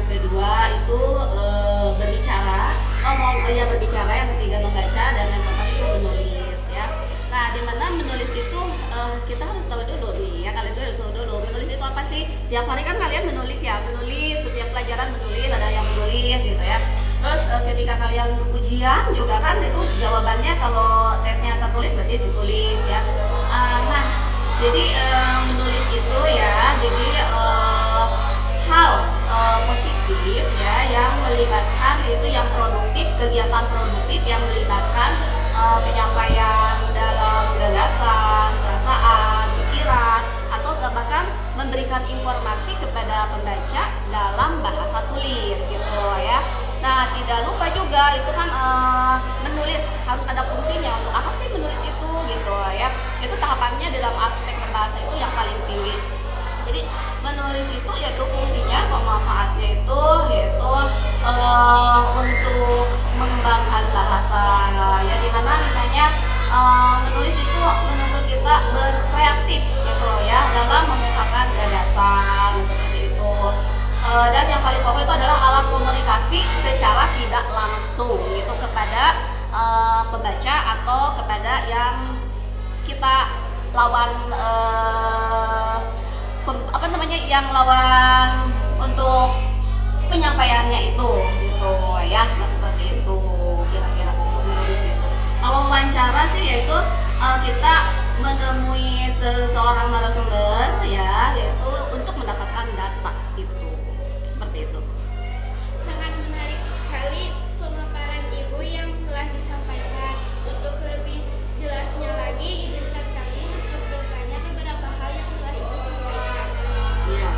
yang kedua itu berbicara, berbicara, yang ketiga membaca, dan yang keempat itu menulis ya. Nah, di mana menulis itu kita harus tahu dulu nih ya, kalian harus tahu dulu menulis itu apa sih. Tiap hari kan kalian menulis ya, menulis setiap pelajaran menulis, ada yang menulis gitu ya. Terus ketika kalian ujian juga kan itu jawabannya kalau tesnya tertulis berarti ditulis ya. Nah, jadi menulis itu ya, jadi hal positif ya yang melibatkan itu yang produktif, kegiatan produktif yang melibatkan penyampaian dalam gagasan, perasaan, pikiran, atau bahkan memberikan informasi kepada pembaca dalam bahasa tulis gitu ya. Nah, tidak lupa juga itu kan menulis harus ada fungsinya. Untuk apa sih menulis itu gitu ya? Itu tahapannya dalam aspek berbahasa itu yang paling tinggi. Jadi menulis itu yaitu fungsinya, pemanfaatnya itu yaitu untuk mengembangkan bahasa ya, dimana misalnya menulis itu menuntut kita berkreatif gitu ya dalam mengungkapkan gagasan seperti itu. Dan yang paling pokok itu adalah alat komunikasi secara tidak langsung gitu kepada pembaca atau kepada yang kita lawan yang lawan untuk penyampaiannya itu gitu ya. Nah, seperti itu kira-kira untuk menulis itu. Kalau wawancara sih yaitu kita menemui seseorang narasumber ya, yaitu untuk mendapatkan data itu. Seperti itu. Sangat menarik sekali pemaparan Ibu yang telah disampaikan. Untuk lebih jelasnya lagi, izinkan kami untuk bertanya beberapa hal yang telah Ibu sampaikan. Iya.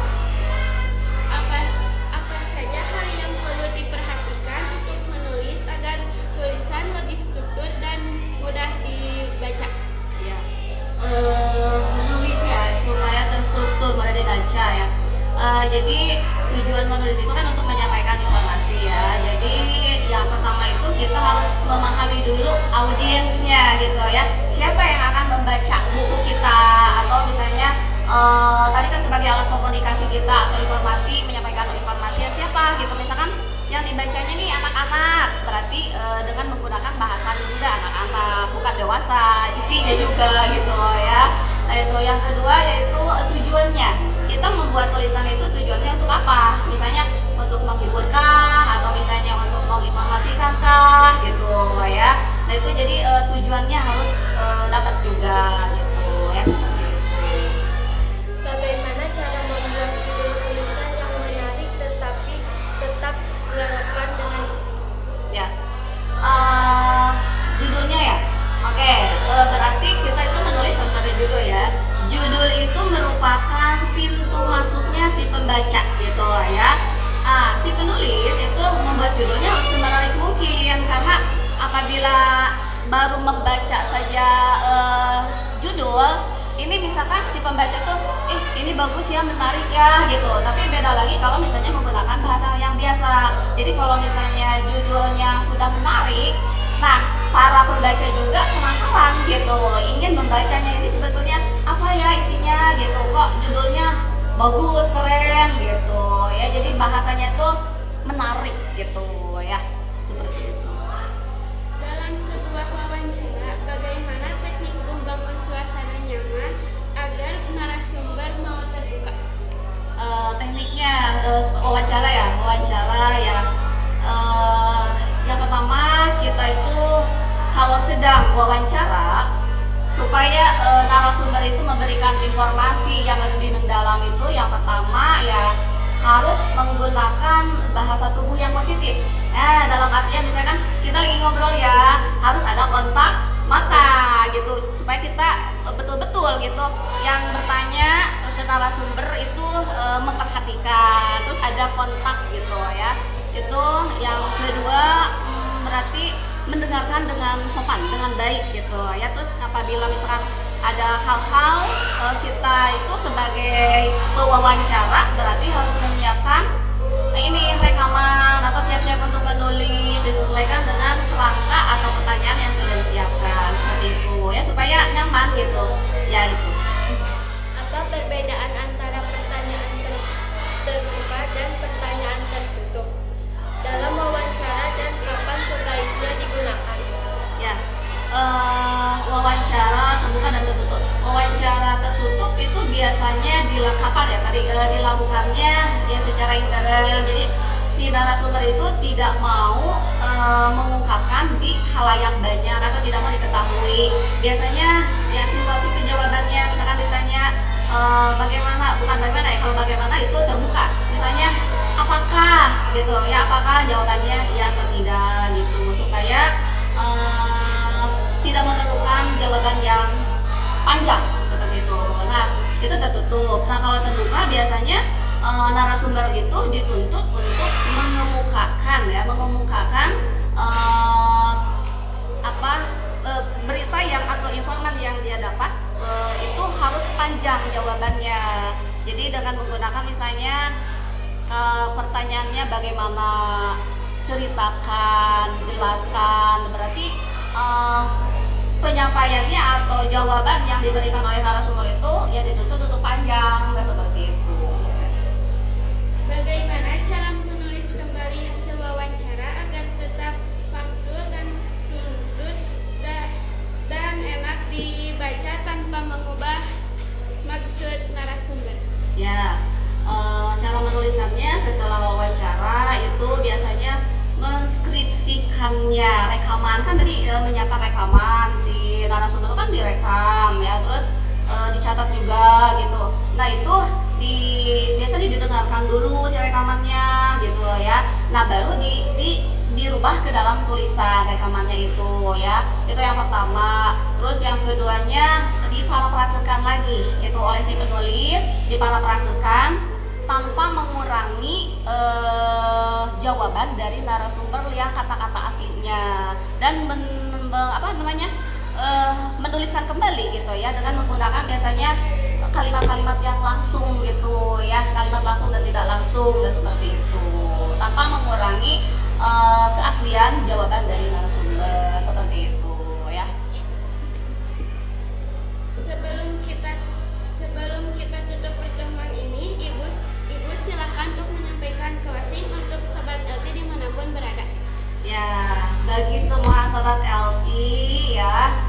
Apa saja hal yang perlu diperhatikan untuk menulis agar tulisan lebih struktur dan mudah dibaca? Ya. Menulis ya supaya terstruktur, mudah dibaca ya. Jadi tujuan menulis itu kan untuk menyampaikan informasi ya. Jadi yang pertama itu kita harus memahami dulu audiensnya gitu ya. Siapa yang akan membaca buku kita, atau misalnya tadi kan sebagai alat komunikasi kita atau informasi, menyampaikan informasi ya siapa gitu. Misalkan yang dibacanya nih anak-anak, berarti dengan menggunakan bahasanya juga anak-anak, bukan dewasa, isinya juga gitu ya. Nah, itu yang kedua yaitu tujuannya. Kita membuat tulisan itu tujuannya untuk apa? Misalnya untuk menghiburkah, atau misalnya untuk menginformasikankah gitu ya. Nah, itu jadi tujuannya harus dapat juga gitu ya, seperti itu. Bagaimana cara membuat judul tulisan yang menarik tetapi tetap relevan dengan isi? Ya, judulnya ya. Oke, berarti kita itu menulis harus ada judul ya. Judul itu merupakan pintu masuknya si pembaca gitu ya. Si penulis itu membuat judulnya harus semenarik mungkin, karena apabila baru membaca saja judul, ini misalkan si pembaca tuh, ini bagus ya, menarik ya gitu. Tapi beda lagi kalau misalnya menggunakan bahasa yang biasa. Jadi kalau misalnya judulnya sudah menarik, nah para pembaca juga penasaran gitu, ingin membacanya ini sebetulnya apa ya isinya gitu, kok judulnya bagus, keren gitu ya. Jadi bahasanya tuh menarik gitu ya, seperti itu. Dalam sebuah wawancara, bagaimana teknik membangun suasana nyaman agar narasumber mau terbuka? Tekniknya wawancara ya. Yang pertama kita itu kalau sedang wawancara, supaya narasumber itu memberikan informasi yang lebih mendalam, itu yang pertama ya harus menggunakan bahasa tubuh yang positif. Dalam artian misalkan kita lagi ngobrol ya, harus ada kontak mata gitu, supaya kita betul-betul gitu yang bertanya ke narasumber itu memperhatikan, terus ada kontak gitu ya. Itu yang kedua, berarti mendengarkan dengan sopan, dengan baik gitu ya. Terus apabila misalkan ada hal-hal kita itu sebagai pewawancara, berarti harus menyiapkan ini rekaman atau siap-siap untuk menulis, disesuaikan dengan kerangka atau pertanyaan yang sudah disiapkan, seperti itu ya, supaya nyaman gitu ya. Itu Apa perbedaan antara pertanyaan terbuka dan pertanyaan tertutup? dilakukannya ya secara internal. Jadi si narasumber itu tidak mau mengungkapkan di halayak banyak atau tidak mau diketahui. Biasanya ya simpel-simpel jawabannya, misalkan ditanya bagaimana, bukan bagaimana ya, kalau bagaimana itu terbuka. Misalnya apakah gitu ya, apakah jawabannya iya atau tidak gitu, supaya tidak memerlukan jawaban yang panjang seperti itu. Nah, itu tertutup. Nah, kalau terbuka biasanya narasumber itu dituntut untuk mengemukakan berita yang atau informasi yang dia dapat itu harus panjang jawabannya. Jadi dengan menggunakan misalnya pertanyaannya bagaimana, ceritakan, jelaskan, berarti penyampaiannya atau jawaban yang diberikan oleh narasumber itu ya dituntut untuk panjang, seperti itu. Bagaimana cara menulis kembali hasil wawancara agar tetap faktual dan runtut dan enak dibaca tanpa mengubah maksud narasumber? Ya, cara menuliskannya setelah wawancara itu biasanya menskripsikannya, rekaman kan tadi menyiapkan rekaman, si narasumber itu kan direkam ya, terus dicatat juga gitu. Nah itu biasanya didengarkan dulu si rekamannya gitu ya. Nah baru dirubah ke dalam tulisan rekamannya itu ya. Itu yang pertama. Terus yang keduanya diparafrasekan lagi itu oleh si penulis, diparafrasekan tanpa mengurangi jawaban dari narasumber yang kata-kata aslinya, dan menuliskan kembali gitu ya dengan menggunakan biasanya kalimat-kalimat yang langsung gitu ya, kalimat langsung dan tidak langsung dan seperti itu, tanpa mengurangi keaslian jawaban dari narasumber, seperti itu ya. Sebelum kita tutup pertemuan ini, Ibu silakan untuk menyampaikan closing untuk sobat LT dimanapun berada. Ya, bagi semua sobat LT ya,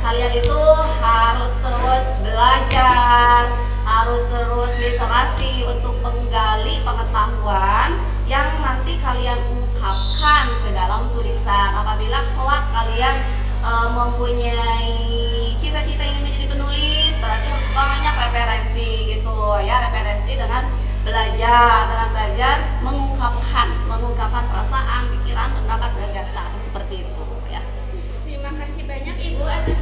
kalian itu harus terus belajar, harus terus literasi untuk menggali pengetahuan yang nanti kalian ungkapkan ke dalam tulisan. Apabila kelak kalian mempunyai cita-cita ingin menjadi penulis, berarti harus banyak referensi gitu ya, referensi dengan belajar mengungkapkan perasaan, pikiran, pendapat, gagasan seperti itu ya. Terima kasih banyak Ibu atas